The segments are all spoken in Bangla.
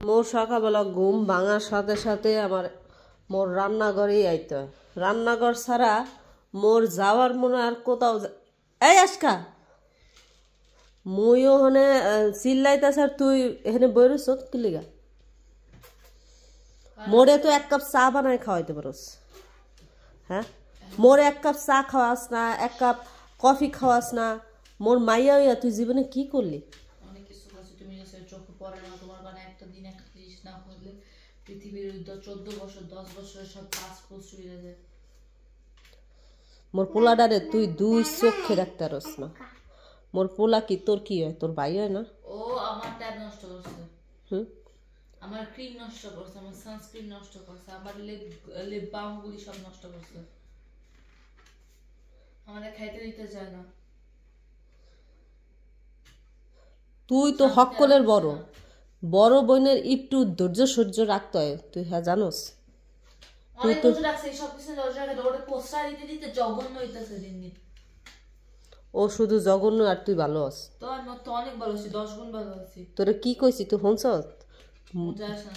মোর সকালবেলা ঘুম ভাঙার সাথে সাথে আমার মোর রান্নাঘরেই আইতে হয়। রান্নাঘর ছাড়া মোর যাওয়ার মনে আর কোথাও এই আজকা মুইও ওখানে চিল্লাইতেছ আর তুই এখানে বই রইছ কি লিগা? মোরে তো এক কাপ চা বানায় খাওয়াইতে পারোস। হ্যাঁ, মোরে এক কাপ চা খাওয়াস না, এক কাপ কফি খাওয়াস না। মোর মাইয়া হইয়া তুই জীবনে কি করলি? অনেক কিছু আছে, তুমি চোখে পড়ে না তোমার, মানে একটা দিন একটা জিনিস না করলে পৃথিবীর 14 বছর 10 বছরের সব কাজ চলে যায়। মোর পোলাডারে তুই দুই চোখে রাখতে পারস না। মোর পোলা কি তোর কি হয়? তোর ভাই হয় না? ও আমার ট্যাব নষ্ট করছে, আমার ক্রিম নষ্ট করছে, আমার সানস্ক্রিন নষ্ট করছে, আমার লিপ বামগুলি সব নষ্ট করছে, আমাদের খাইতে দিতে চায় না। তুই তো হকলের বড় বড় বোনের একটু ধৈর্য সহ্য রাখতে হয়, তুই হ্যাঁ জানোস? তুই তো রাখছিস সব কিছু ওটা পোস্টার দিতে দিতে জঘন্য হইতাছে দিন দিন। ও শুধু জঘন্য আর তুই ভালো আস। তো আমি তো অনেক ভালো আছি, 10 গুণ ভালো আছি। তোরে কি কইছি তুই শুনছ? যাস না,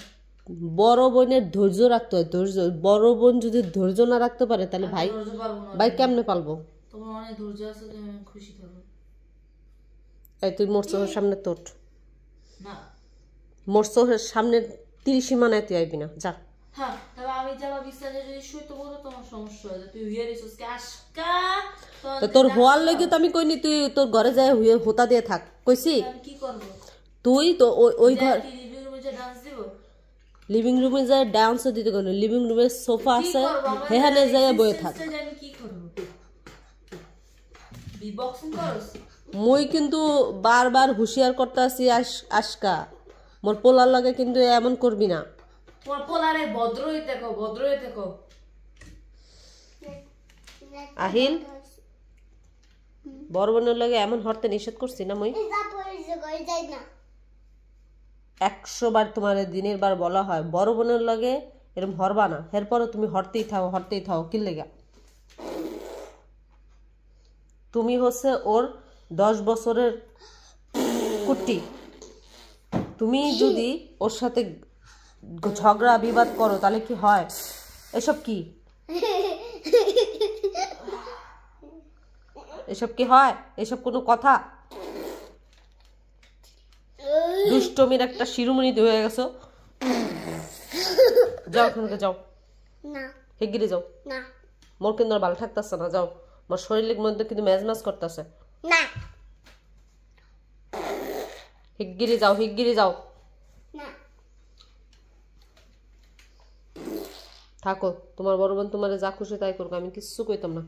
বড় বোনের ধৈর্য রাখতে হয়, ধৈর্য। বড় বোন যদি ধৈর্য না রাখতে পারে তাহলে ভাই ভাই কেমনে পালবো? তোমার অনেক ধৈর্য আছে, তুমি খুশি থাকো। এই তুই মোর চোখের সামনে তোট না, মোর চোখের সামনে 30 সীমানায় তুই আইবি না, যা। হ্যাঁ, তবে আমি যাবা বিস্তারে যদি শুইতে বলো তোমার সমস্যা হয়ে যায়। তুই হুইয়া রিসোস কাশকা তো তোর হওয়ার লাগি তো আমি কইনি তুই তোর ঘরে যায় হুয়ে হোতা দিয়ে থাক, কইছি? আমি কি করব? তুই তো ওই ঘর লিভিং রুমে যে ডান্স দিব, লিভিং রুমে যায় ডান্সও দিতে কোন লিভিং রুমে সোফা আছে সেখানে যায় বয়ে থাক। আমি কি করব? বিবক্সিং করস? মুই কিন্তু বারবার হুঁশিয়ার করতে আসি আশকা মোর পোলার লাগে কিন্তু এমন করবি না। তোমার পোলারে ভদ্র হইতে কও, ভদ্র হইতে কও। আহিল বড় বোনের লাগে এমন হরতে নিষেধ করছি না মুই? 100 বার তোমার দিনের বার বলা হয় বড় বোনের লাগে এরকম হরবা না, এরপরও তুমি হরতেই থাও কি লেগা? তুমি হচ্ছে ওর 10 বছরের কুট্টি। তুমি যদি ওর সাথে ঝগড়া বিবাদ করো তাহলে কি হয়? এসব কি এসব কি হয়? এসব কোনো কথা? দুষ্টমির একটা শিরোমণি হয়ে গেছো। যাও ওখানে যাও, হিগিরি যাও। মোর কিন্তু আর ভালো থাকতেছে না, যাও। আমার শরীরের মধ্যে কিন্তু ম্যাজ করতেছে। হিগিরি যাও থাকো। তোমার বড় বোন তোমার যা খুশি তাই করবো, আমি কিচ্ছু কইতাম না।